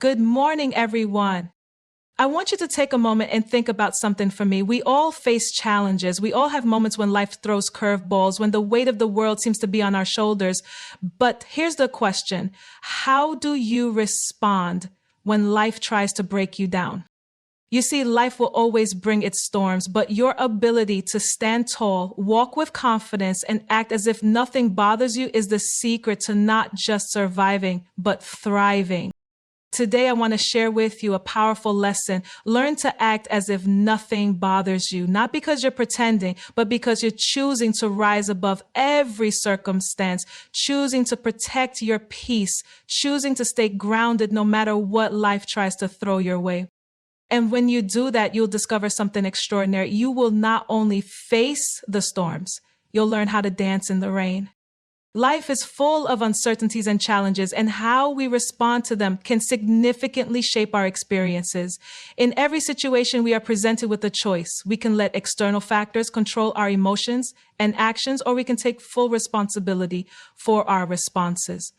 Good morning, everyone. I want you to take a moment and think about something for me. We all face challenges. We all have moments when life throws curveballs, when the weight of the world seems to be on our shoulders. But here's the question. How do you respond when life tries to break you down? You see, life will always bring its storms, but your ability to stand tall, walk with confidence, and act as if nothing bothers you is the secret to not just surviving, but thriving. Today, I want to share with you a powerful lesson. Learn to act as if nothing bothers you, not because you're pretending, but because you're choosing to rise above every circumstance, choosing to protect your peace, choosing to stay grounded no matter what life tries to throw your way. And when you do that, you'll discover something extraordinary. You will not only face the storms, you'll learn how to dance in the rain. Life is full of uncertainties and challenges, and how we respond to them can significantly shape our experiences. In every situation, we are presented with a choice. We can let external factors control our emotions and actions, or we can take full responsibility for our responses.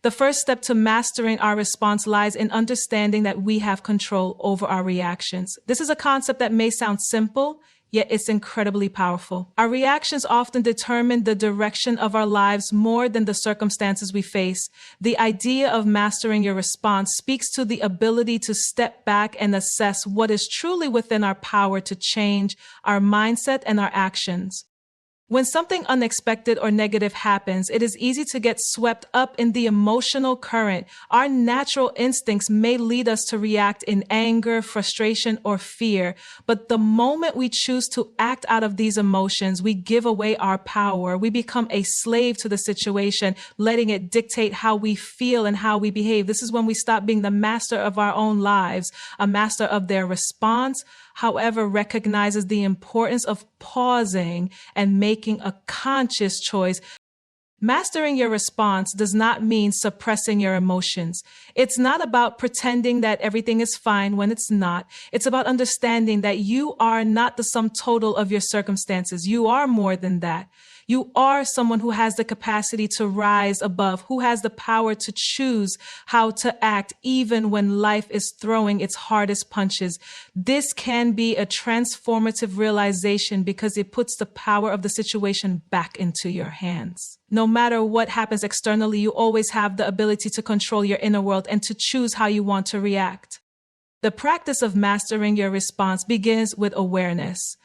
The first step to mastering our response lies in understanding that we have control over our reactions. This is a concept that may sound simple, yet it's incredibly powerful. Our reactions often determine the direction of our lives more than the circumstances we face. The idea of mastering your response speaks to the ability to step back and assess what is truly within our power to change our mindset and our actions. When something unexpected or negative happens, it is easy to get swept up in the emotional current. Our natural instincts may lead us to react in anger, frustration, or fear. But the moment we choose to act out of these emotions, we give away our power. We become a slave to the situation, letting it dictate how we feel and how we behave. This is when we stop being the master of our own lives, a master of their response, however, recognizes the importance of pausing and making a conscious choice. Mastering your response does not mean suppressing your emotions. It's not about pretending that everything is fine when it's not. It's about understanding that you are not the sum total of your circumstances. You are more than that. You are someone who has the capacity to rise above, who has the power to choose how to act even when life is throwing its hardest punches. This can be a transformative realization because it puts the power of the situation back into your hands. No matter what happens externally, you always have the ability to control your inner world and to choose how you want to react. The practice of mastering your response begins with awareness.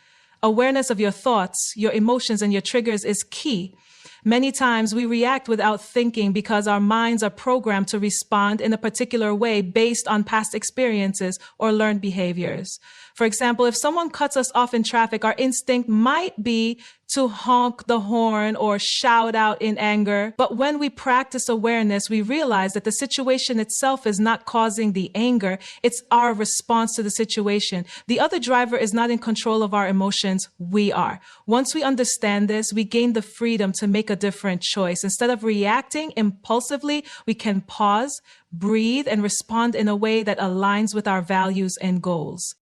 Awareness of your thoughts, your emotions, and your triggers is key. Many times we react without thinking because our minds are programmed to respond in a particular way based on past experiences or learned behaviors. For example, if someone cuts us off in traffic, our instinct might be to honk the horn or shout out in anger. But when we practice awareness, we realize that the situation itself is not causing the anger. It's our response to the situation. The other driver is not in control of our emotions. We are. Once we understand this, we gain the freedom to make a different choice. Instead of reacting impulsively, we can pause, breathe, and respond in a way that aligns with our values and goals.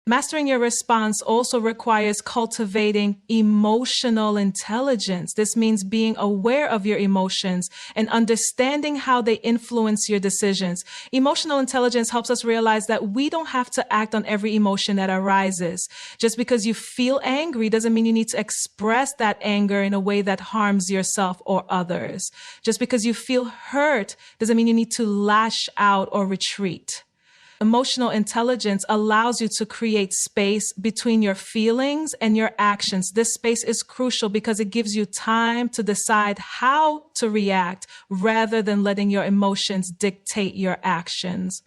Mastering your response also requires cultivating emotional intelligence. This means being aware of your emotions and understanding how they influence your decisions. Emotional intelligence helps us realize that we don't have to act on every emotion that arises. Just because you feel angry doesn't mean you need to express that anger in a way that harms yourself or others. Just because you feel hurt doesn't mean you need to lash out or retreat. Emotional intelligence allows you to create space between your feelings and your actions. This space is crucial because it gives you time to decide how to react rather than letting your emotions dictate your actions.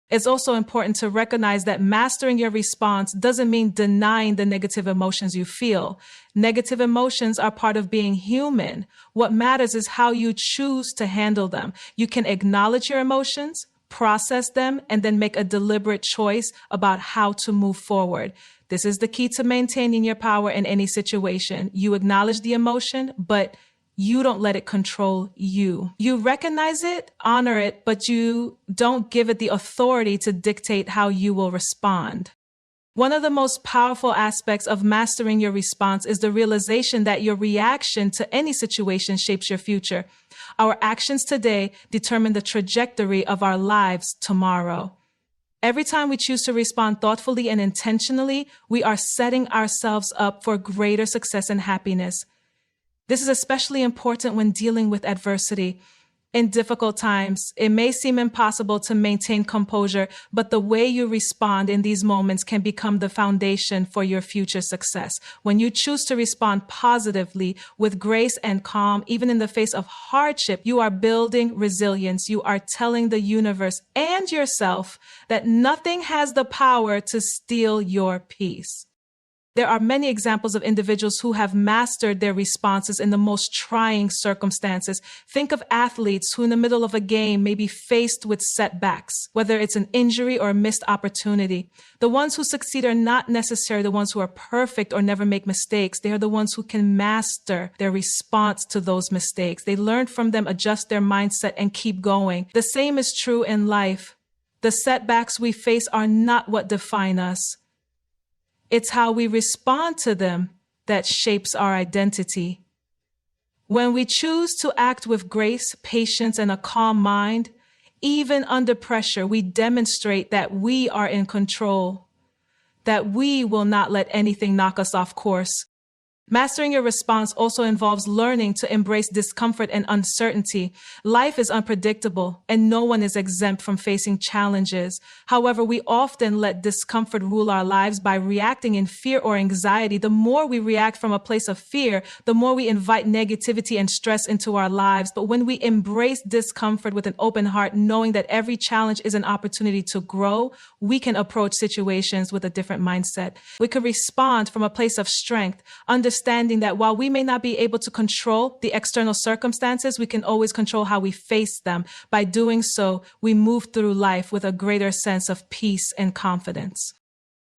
It's also important to recognize that mastering your response doesn't mean denying the negative emotions you feel. Negative emotions are part of being human. What matters is how you choose to handle them. You can acknowledge your emotions, process them, and then make a deliberate choice about how to move forward. This is the key to maintaining your power in any situation. You acknowledge the emotion, but you don't let it control you. You recognize it, honor it, but you don't give it the authority to dictate how you will respond. One of the most powerful aspects of mastering your response is the realization that your reaction to any situation shapes your future. Our actions today determine the trajectory of our lives tomorrow. Every time we choose to respond thoughtfully and intentionally, we are setting ourselves up for greater success and happiness. This is especially important when dealing with adversity. In difficult times, it may seem impossible to maintain composure, but the way you respond in these moments can become the foundation for your future success. When you choose to respond positively, with grace and calm, even in the face of hardship, you are building resilience. You are telling the universe and yourself that nothing has the power to steal your peace. There are many examples of individuals who have mastered their responses in the most trying circumstances. Think of athletes who in the middle of a game may be faced with setbacks, whether it's an injury or a missed opportunity. The ones who succeed are not necessarily the ones who are perfect or never make mistakes. They are the ones who can master their response to those mistakes. They learn from them, adjust their mindset, and keep going. The same is true in life. The setbacks we face are not what define us. It's how we respond to them that shapes our identity. When we choose to act with grace, patience, and a calm mind, even under pressure, we demonstrate that we are in control, that we will not let anything knock us off course. Mastering your response also involves learning to embrace discomfort and uncertainty. Life is unpredictable, and no one is exempt from facing challenges. However, we often let discomfort rule our lives by reacting in fear or anxiety. The more we react from a place of fear, the more we invite negativity and stress into our lives. But when we embrace discomfort with an open heart, knowing that every challenge is an opportunity to grow, we can approach situations with a different mindset. We can respond from a place of strength, understanding that while we may not be able to control the external circumstances, we can always control how we face them. By doing so, we move through life with a greater sense of peace and confidence.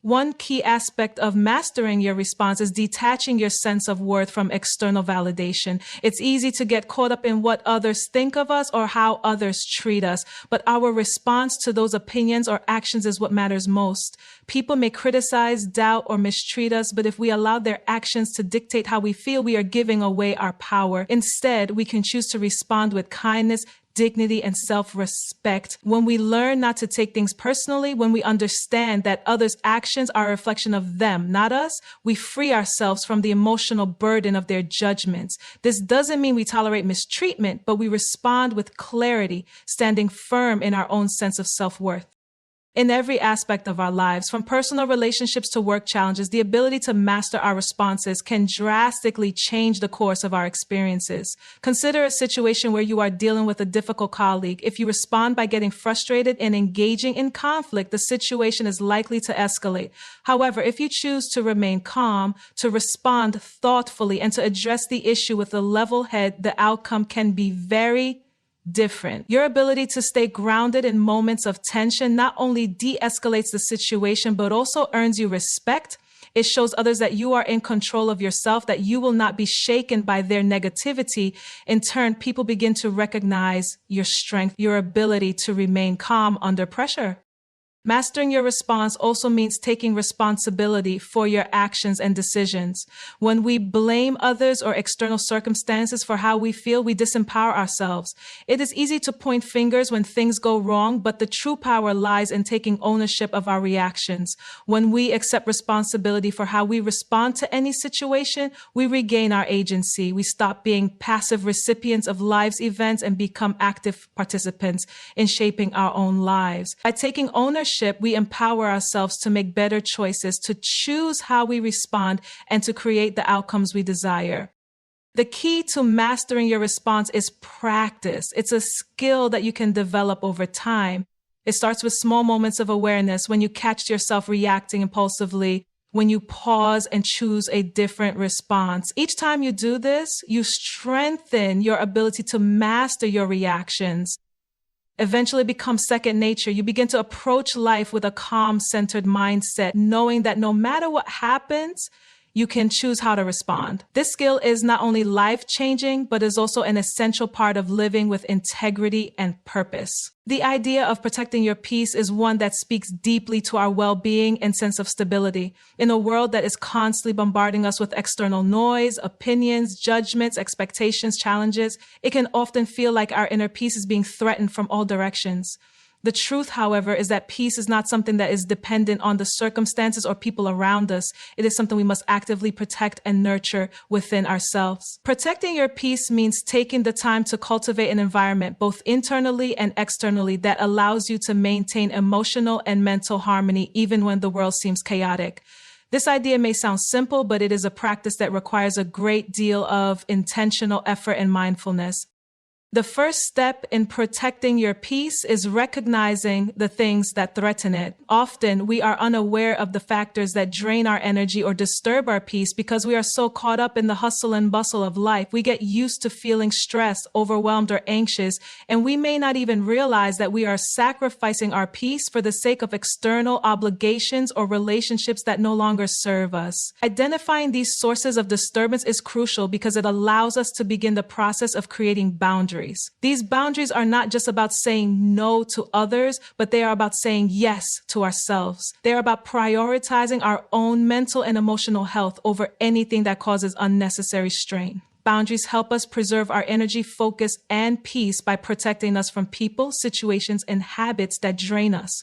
One key aspect of mastering your response is detaching your sense of worth from external validation. It's easy to get caught up in what others think of us or how others treat us, but our response to those opinions or actions is what matters most. People may criticize, doubt, or mistreat us, but if we allow their actions to dictate how we feel, we are giving away our power. Instead, we can choose to respond with kindness, dignity, and self-respect. When we learn not to take things personally, when we understand that others' actions are a reflection of them, not us, we free ourselves from the emotional burden of their judgments. This doesn't mean we tolerate mistreatment, but we respond with clarity, standing firm in our own sense of self-worth. In every aspect of our lives, from personal relationships to work challenges, the ability to master our responses can drastically change the course of our experiences. Consider a situation where you are dealing with a difficult colleague. If you respond by getting frustrated and engaging in conflict, the situation is likely to escalate. However, if you choose to remain calm, to respond thoughtfully, and to address the issue with a level head, the outcome can be very different. Your ability to stay grounded in moments of tension not only de-escalates the situation, but also earns you respect. It shows others that you are in control of yourself, that you will not be shaken by their negativity. In turn, people begin to recognize your strength, your ability to remain calm under pressure. Mastering your response also means taking responsibility for your actions and decisions. When we blame others or external circumstances for how we feel, we disempower ourselves. It is easy to point fingers when things go wrong, but the true power lies in taking ownership of our reactions. When we accept responsibility for how we respond to any situation, we regain our agency. We stop being passive recipients of life's events and become active participants in shaping our own lives. By taking ownership, we empower ourselves to make better choices, to choose how we respond, and to create the outcomes we desire. The key to mastering your response is practice. It's a skill that you can develop over time. It starts with small moments of awareness, when you catch yourself reacting impulsively, when you pause and choose a different response. Each time you do this, you strengthen your ability to master your reactions. Eventually becomes second nature. You begin to approach life with a calm, centered mindset, knowing that no matter what happens, you can choose how to respond. This skill is not only life-changing, but is also an essential part of living with integrity and purpose. The idea of protecting your peace is one that speaks deeply to our well-being and sense of stability. In a world that is constantly bombarding us with external noise, opinions, judgments, expectations, challenges, it can often feel like our inner peace is being threatened from all directions. The truth, however, is that peace is not something that is dependent on the circumstances or people around us. It is something we must actively protect and nurture within ourselves. Protecting your peace means taking the time to cultivate an environment, both internally and externally, that allows you to maintain emotional and mental harmony even when the world seems chaotic. This idea may sound simple, but it is a practice that requires a great deal of intentional effort and mindfulness. The first step in protecting your peace is recognizing the things that threaten it. Often, we are unaware of the factors that drain our energy or disturb our peace because we are so caught up in the hustle and bustle of life. We get used to feeling stressed, overwhelmed, or anxious, and we may not even realize that we are sacrificing our peace for the sake of external obligations or relationships that no longer serve us. Identifying these sources of disturbance is crucial because it allows us to begin the process of creating boundaries. These boundaries are not just about saying no to others, but they are about saying yes to ourselves. They are about prioritizing our own mental and emotional health over anything that causes unnecessary strain. Boundaries help us preserve our energy, focus, and peace by protecting us from people, situations, and habits that drain us.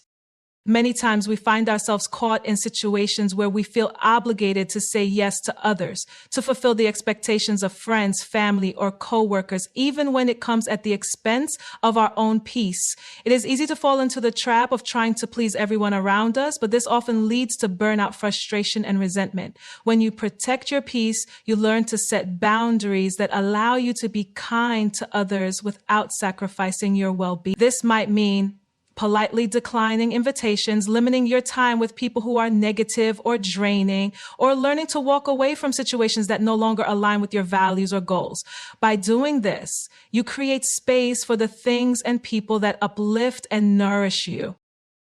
Many times we find ourselves caught in situations where we feel obligated to say yes to others, to fulfill the expectations of friends, family, or coworkers, even when it comes at the expense of our own peace. It is easy to fall into the trap of trying to please everyone around us, but this often leads to burnout, frustration, and resentment. When you protect your peace, you learn to set boundaries that allow you to be kind to others without sacrificing your well-being. This might mean politely declining invitations, limiting your time with people who are negative or draining, or learning to walk away from situations that no longer align with your values or goals. By doing this, you create space for the things and people that uplift and nourish you.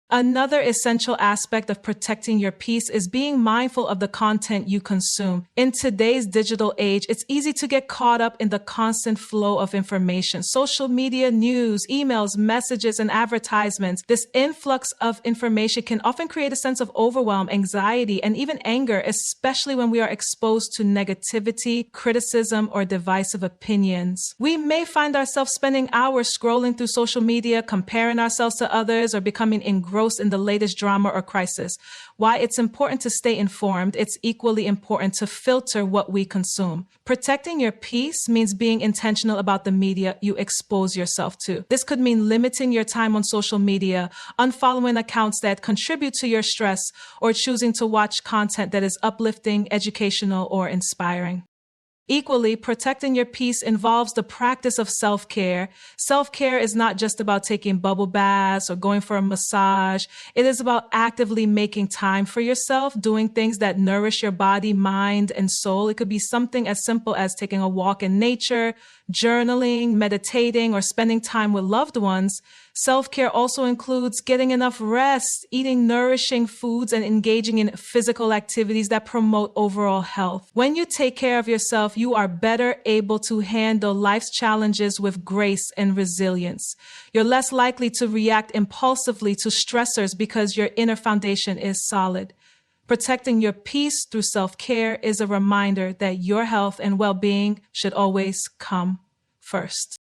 Another essential aspect of protecting your peace is being mindful of the content you consume. In today's digital age, it's easy to get caught up in the constant flow of information. Social media, news, emails, messages, and advertisements. This influx of information can often create a sense of overwhelm, anxiety, and even anger, especially when we are exposed to negativity, criticism, or divisive opinions. We may find ourselves spending hours scrolling through social media, comparing ourselves to others, or becoming engrossed in the latest drama or crisis. While it's important to stay informed, it's equally important to filter what we consume. Protecting your peace means being intentional about the media you expose yourself to. This could mean limiting your time on social media, unfollowing accounts that contribute to your stress, or choosing to watch content that is uplifting, educational, or inspiring. Equally, protecting your peace involves the practice of self-care. Self-care is not just about taking bubble baths or going for a massage. It is about actively making time for yourself, doing things that nourish your body, mind, and soul. It could be something as simple as taking a walk in nature, journaling, meditating, or spending time with loved ones. Self-care also includes getting enough rest, eating nourishing foods, and engaging in physical activities that promote overall health. When you take care of yourself, you are better able to handle life's challenges with grace and resilience. You're less likely to react impulsively to stressors because your inner foundation is solid. Protecting your peace through self-care is a reminder that your health and well-being should always come first.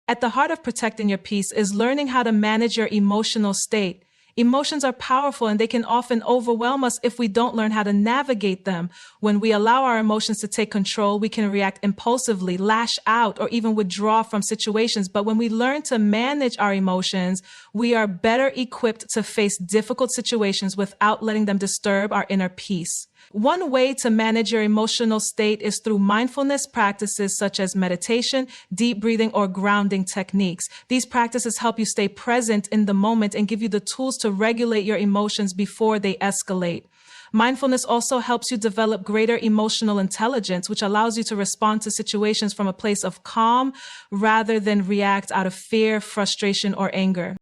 At the heart of protecting your peace is learning how to manage your emotional state. Emotions are powerful and they can often overwhelm us if we don't learn how to navigate them. When we allow our emotions to take control, we can react impulsively, lash out, or even withdraw from situations. But when we learn to manage our emotions, we are better equipped to face difficult situations without letting them disturb our inner peace. One way to manage your emotional state is through mindfulness practices such as meditation, deep breathing, or grounding techniques. These practices help you stay present in the moment and give you the tools to regulate your emotions before they escalate. Mindfulness also helps you develop greater emotional intelligence, which allows you to respond to situations from a place of calm rather than react out of fear, frustration, or anger.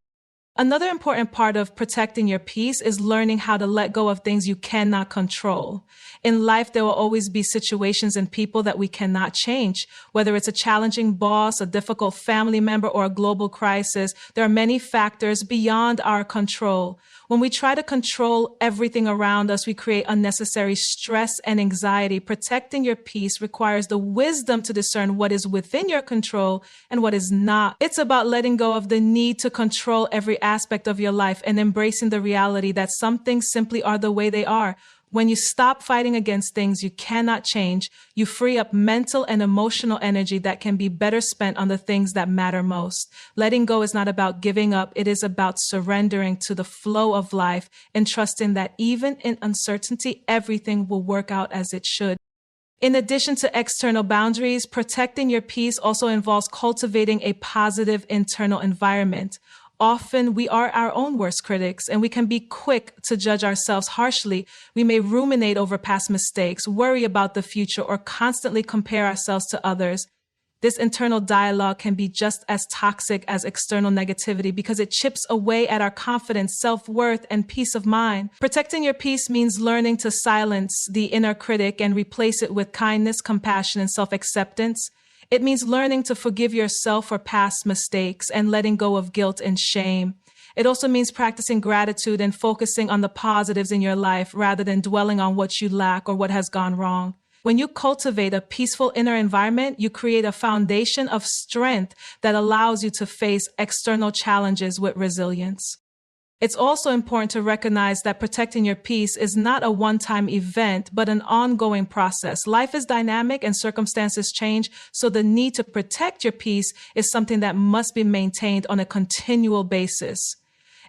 Another important part of protecting your peace is learning how to let go of things you cannot control. In life, there will always be situations and people that we cannot change. Whether it's a challenging boss, a difficult family member, or a global crisis, there are many factors beyond our control. When we try to control everything around us, we create unnecessary stress and anxiety. Protecting your peace requires the wisdom to discern what is within your control and what is not. It's about letting go of the need to control every aspect of your life and embracing the reality that some things simply are the way they are. When you stop fighting against things you cannot change, you free up mental and emotional energy that can be better spent on the things that matter most. Letting go is not about giving up, it is about surrendering to the flow of life and trusting that even in uncertainty, everything will work out as it should. In addition to external boundaries, protecting your peace also involves cultivating a positive internal environment. Often we are our own worst critics and we can be quick to judge ourselves harshly. We may ruminate over past mistakes, worry about the future, or constantly compare ourselves to others. This internal dialogue can be just as toxic as external negativity because it chips away at our confidence, self-worth, and peace of mind. Protecting your peace means learning to silence the inner critic and replace it with kindness, compassion, and self-acceptance. It means learning to forgive yourself for past mistakes and letting go of guilt and shame. It also means practicing gratitude and focusing on the positives in your life rather than dwelling on what you lack or what has gone wrong. When you cultivate a peaceful inner environment, you create a foundation of strength that allows you to face external challenges with resilience. It's also important to recognize that protecting your peace is not a one-time event, but an ongoing process. Life is dynamic and circumstances change, so the need to protect your peace is something that must be maintained on a continual basis.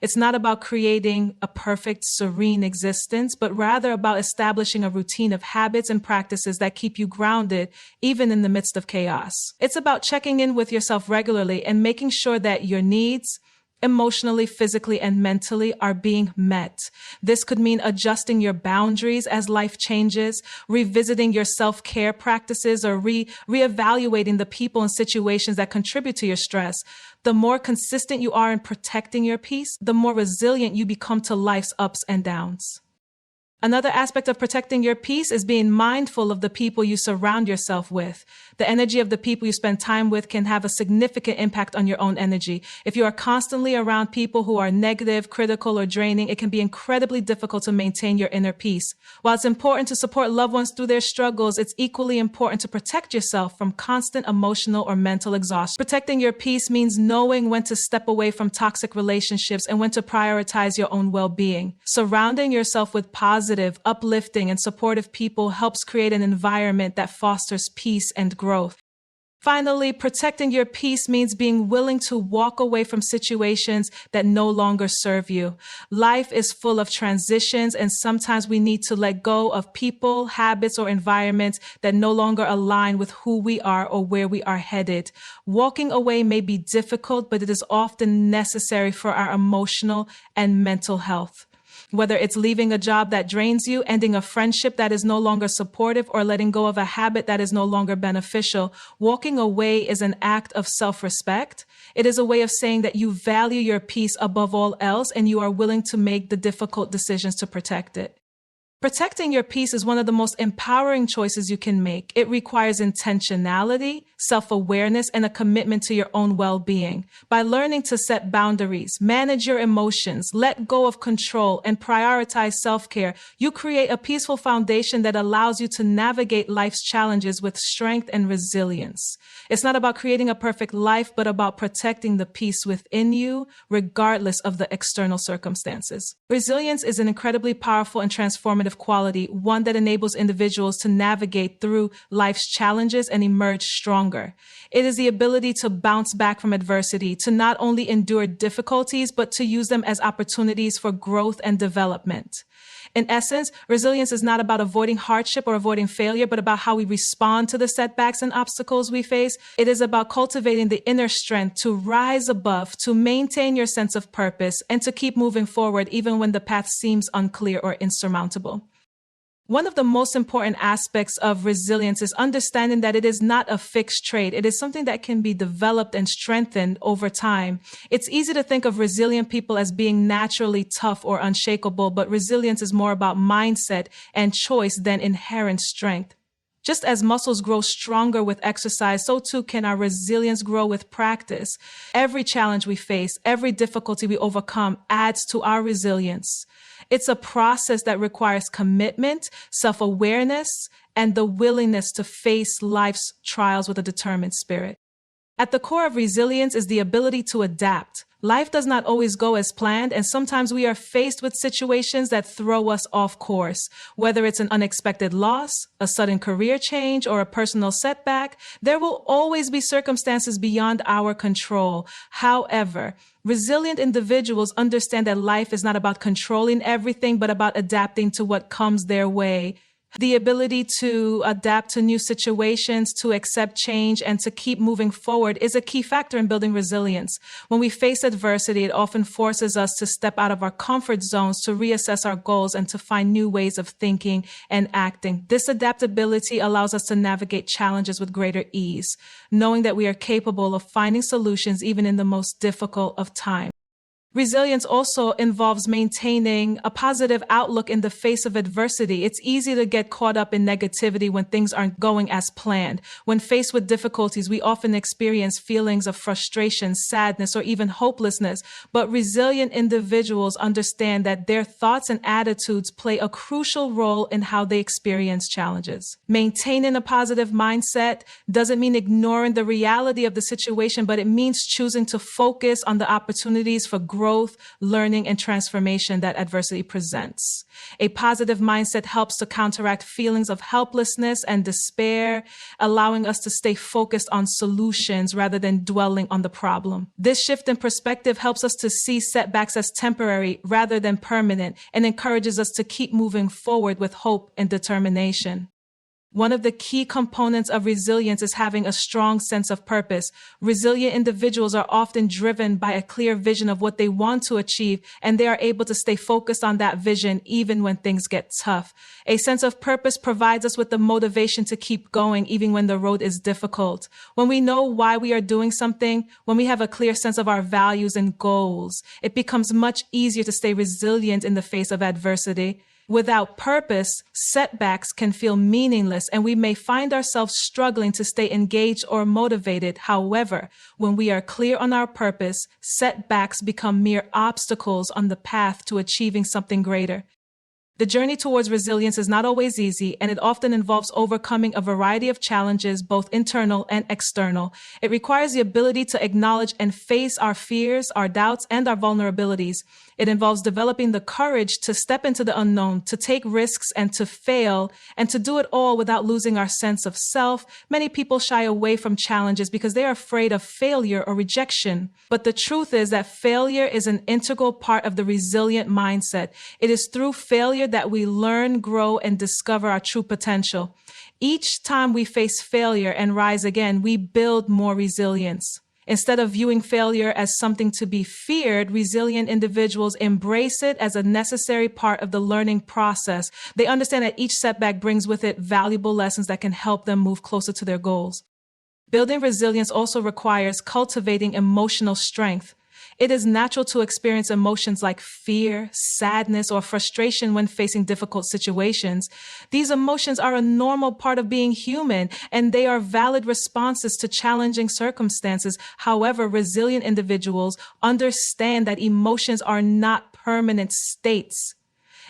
It's not about creating a perfect, serene existence, but rather about establishing a routine of habits and practices that keep you grounded, even in the midst of chaos. It's about checking in with yourself regularly and making sure that your needs, emotionally, physically, and mentally, are being met. This could mean adjusting your boundaries as life changes, revisiting your self-care practices, or reevaluating the people and situations that contribute to your stress. The more consistent you are in protecting your peace, the more resilient you become to life's ups and downs. Another aspect of protecting your peace is being mindful of the people you surround yourself with. The energy of the people you spend time with can have a significant impact on your own energy. If you are constantly around people who are negative, critical, or draining, it can be incredibly difficult to maintain your inner peace. While it's important to support loved ones through their struggles, it's equally important to protect yourself from constant emotional or mental exhaustion. Protecting your peace means knowing when to step away from toxic relationships and when to prioritize your own well-being. Surrounding yourself with positive, uplifting, and supportive people helps create an environment that fosters peace and growth. Finally, protecting your peace means being willing to walk away from situations that no longer serve you. Life is full of transitions, and sometimes we need to let go of people, habits, or environments that no longer align with who we are or where we are headed. Walking away may be difficult, but it is often necessary for our emotional and mental health. Whether it's leaving a job that drains you, ending a friendship that is no longer supportive, or letting go of a habit that is no longer beneficial, walking away is an act of self-respect. It is a way of saying that you value your peace above all else and you are willing to make the difficult decisions to protect it. Protecting your peace is one of the most empowering choices you can make. It requires intentionality, self-awareness, and a commitment to your own well-being. By learning to set boundaries, manage your emotions, let go of control, and prioritize self-care, you create a peaceful foundation that allows you to navigate life's challenges with strength and resilience. It's not about creating a perfect life, but about protecting the peace within you, regardless of the external circumstances. Resilience is an incredibly powerful and transformative quality, one that enables individuals to navigate through life's challenges and emerge stronger. It is the ability to bounce back from adversity, to not only endure difficulties, but to use them as opportunities for growth and development. In essence, resilience is not about avoiding hardship or avoiding failure, but about how we respond to the setbacks and obstacles we face. It is about cultivating the inner strength to rise above, to maintain your sense of purpose, and to keep moving forward even when the path seems unclear or insurmountable. One of the most important aspects of resilience is understanding that it is not a fixed trait. It is something that can be developed and strengthened over time. It's easy to think of resilient people as being naturally tough or unshakable, but resilience is more about mindset and choice than inherent strength. Just as muscles grow stronger with exercise, so too can our resilience grow with practice. Every challenge we face, every difficulty we overcome adds to our resilience. It's a process that requires commitment, self-awareness, and the willingness to face life's trials with a determined spirit. At the core of resilience is the ability to adapt. Life does not always go as planned, and sometimes we are faced with situations that throw us off course. Whether it's an unexpected loss, a sudden career change, or a personal setback, there will always be circumstances beyond our control. However, resilient individuals understand that life is not about controlling everything, but about adapting to what comes their way. The ability to adapt to new situations, to accept change, and to keep moving forward is a key factor in building resilience. When we face adversity, it often forces us to step out of our comfort zones, to reassess our goals, and to find new ways of thinking and acting. This adaptability allows us to navigate challenges with greater ease, knowing that we are capable of finding solutions even in the most difficult of times. Resilience also involves maintaining a positive outlook in the face of adversity. It's easy to get caught up in negativity when things aren't going as planned. When faced with difficulties, we often experience feelings of frustration, sadness, or even hopelessness. But resilient individuals understand that their thoughts and attitudes play a crucial role in how they experience challenges. Maintaining a positive mindset doesn't mean ignoring the reality of the situation, but it means choosing to focus on the opportunities for growth, learning, and transformation that adversity presents. A positive mindset helps to counteract feelings of helplessness and despair, allowing us to stay focused on solutions rather than dwelling on the problem. This shift in perspective helps us to see setbacks as temporary rather than permanent, and encourages us to keep moving forward with hope and determination. One of the key components of resilience is having a strong sense of purpose. Resilient individuals are often driven by a clear vision of what they want to achieve, and they are able to stay focused on that vision even when things get tough. A sense of purpose provides us with the motivation to keep going even when the road is difficult. When we know why we are doing something, when we have a clear sense of our values and goals, it becomes much easier to stay resilient in the face of adversity. Without purpose, setbacks can feel meaningless, and we may find ourselves struggling to stay engaged or motivated. However, when we are clear on our purpose, setbacks become mere obstacles on the path to achieving something greater. The journey towards resilience is not always easy, and it often involves overcoming a variety of challenges, both internal and external. It requires the ability to acknowledge and face our fears, our doubts, and our vulnerabilities. It involves developing the courage to step into the unknown, to take risks and to fail, and to do it all without losing our sense of self. Many people shy away from challenges because they are afraid of failure or rejection. But the truth is that failure is an integral part of the resilient mindset. It is through failure that we learn, grow, and discover our true potential. Each time we face failure and rise again, we build more resilience. Instead of viewing failure as something to be feared, resilient individuals embrace it as a necessary part of the learning process. They understand that each setback brings with it valuable lessons that can help them move closer to their goals. Building resilience also requires cultivating emotional strength. It is natural to experience emotions like fear, sadness, or frustration when facing difficult situations. These emotions are a normal part of being human, and they are valid responses to challenging circumstances. However, resilient individuals understand that emotions are not permanent states,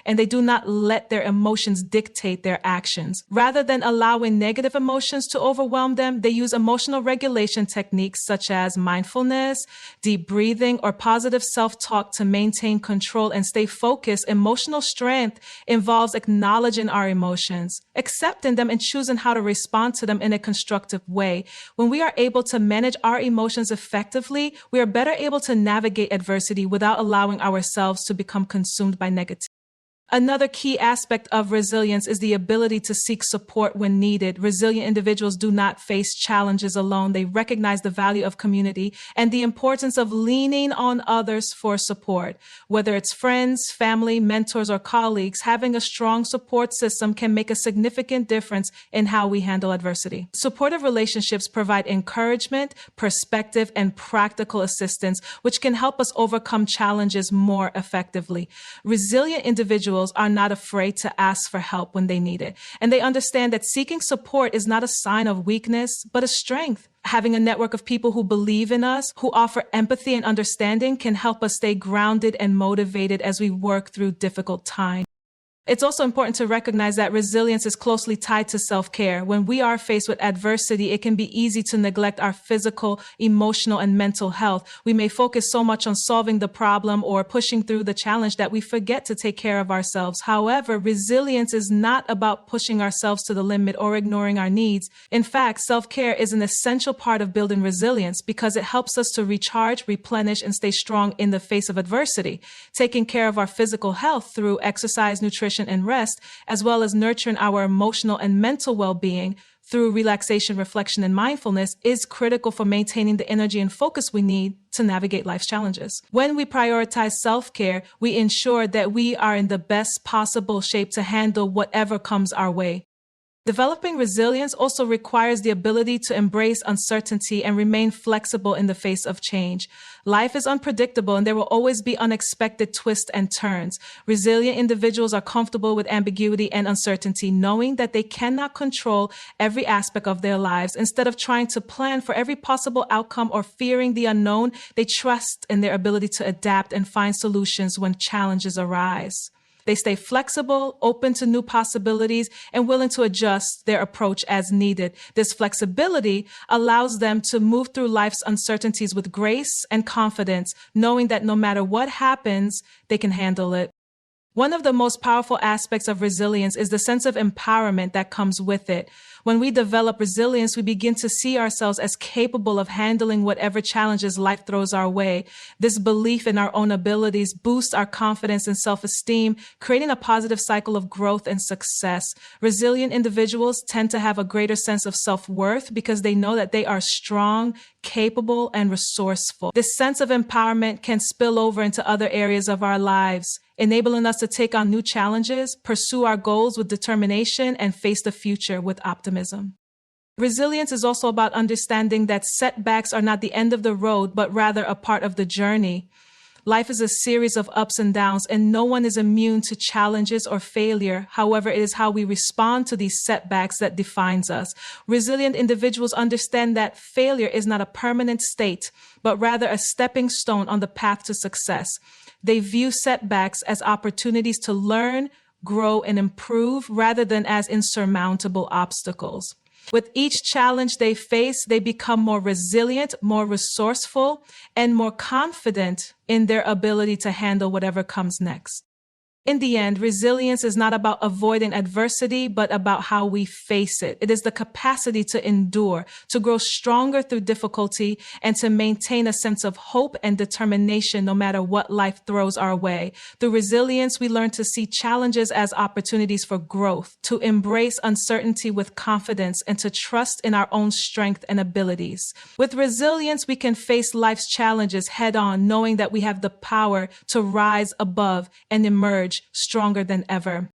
and they do not let their emotions dictate their actions. Rather than allowing negative emotions to overwhelm them, they use emotional regulation techniques such as mindfulness, deep breathing, or positive self-talk to maintain control and stay focused. Emotional strength involves acknowledging our emotions, accepting them, and choosing how to respond to them in a constructive way. When we are able to manage our emotions effectively, we are better able to navigate adversity without allowing ourselves to become consumed by negativity. Another key aspect of resilience is the ability to seek support when needed. Resilient individuals do not face challenges alone. They recognize the value of community and the importance of leaning on others for support. Whether it's friends, family, mentors, or colleagues, having a strong support system can make a significant difference in how we handle adversity. Supportive relationships provide encouragement, perspective, and practical assistance, which can help us overcome challenges more effectively. Resilient individuals are not afraid to ask for help when they need it, and they understand that seeking support is not a sign of weakness, but a strength. Having a network of people who believe in us, who offer empathy and understanding, can help us stay grounded and motivated as we work through difficult times. It's also important to recognize that resilience is closely tied to self-care. When we are faced with adversity, it can be easy to neglect our physical, emotional, and mental health. We may focus so much on solving the problem or pushing through the challenge that we forget to take care of ourselves. However, resilience is not about pushing ourselves to the limit or ignoring our needs. In fact, self-care is an essential part of building resilience because it helps us to recharge, replenish, and stay strong in the face of adversity. Taking care of our physical health through exercise, nutrition, and rest, as well as nurturing our emotional and mental well-being through relaxation, reflection, and mindfulness is critical for maintaining the energy and focus we need to navigate life's challenges. When we prioritize self-care, we ensure that we are in the best possible shape to handle whatever comes our way. Developing resilience also requires the ability to embrace uncertainty and remain flexible in the face of change. Life is unpredictable and there will always be unexpected twists and turns. Resilient individuals are comfortable with ambiguity and uncertainty, knowing that they cannot control every aspect of their lives. Instead of trying to plan for every possible outcome or fearing the unknown, they trust in their ability to adapt and find solutions when challenges arise. They stay flexible, open to new possibilities, and willing to adjust their approach as needed. This flexibility allows them to move through life's uncertainties with grace and confidence, knowing that no matter what happens, they can handle it. One of the most powerful aspects of resilience is the sense of empowerment that comes with it. When we develop resilience, we begin to see ourselves as capable of handling whatever challenges life throws our way. This belief in our own abilities boosts our confidence and self-esteem, creating a positive cycle of growth and success. Resilient individuals tend to have a greater sense of self-worth because they know that they are strong, capable, and resourceful. This sense of empowerment can spill over into other areas of our lives, enabling us to take on new challenges, pursue our goals with determination, and face the future with optimism. Resilience is also about understanding that setbacks are not the end of the road, but rather a part of the journey. Life is a series of ups and downs, and no one is immune to challenges or failure. However, it is how we respond to these setbacks that defines us. Resilient individuals understand that failure is not a permanent state, but rather a stepping stone on the path to success. They view setbacks as opportunities to learn, grow, and improve rather than as insurmountable obstacles. With each challenge they face, they become more resilient, more resourceful, and more confident in their ability to handle whatever comes next. In the end, resilience is not about avoiding adversity, but about how we face it. It is the capacity to endure, to grow stronger through difficulty, and to maintain a sense of hope and determination no matter what life throws our way. Through resilience, we learn to see challenges as opportunities for growth, to embrace uncertainty with confidence, and to trust in our own strength and abilities. With resilience, we can face life's challenges head on, knowing that we have the power to rise above and emerge stronger than ever.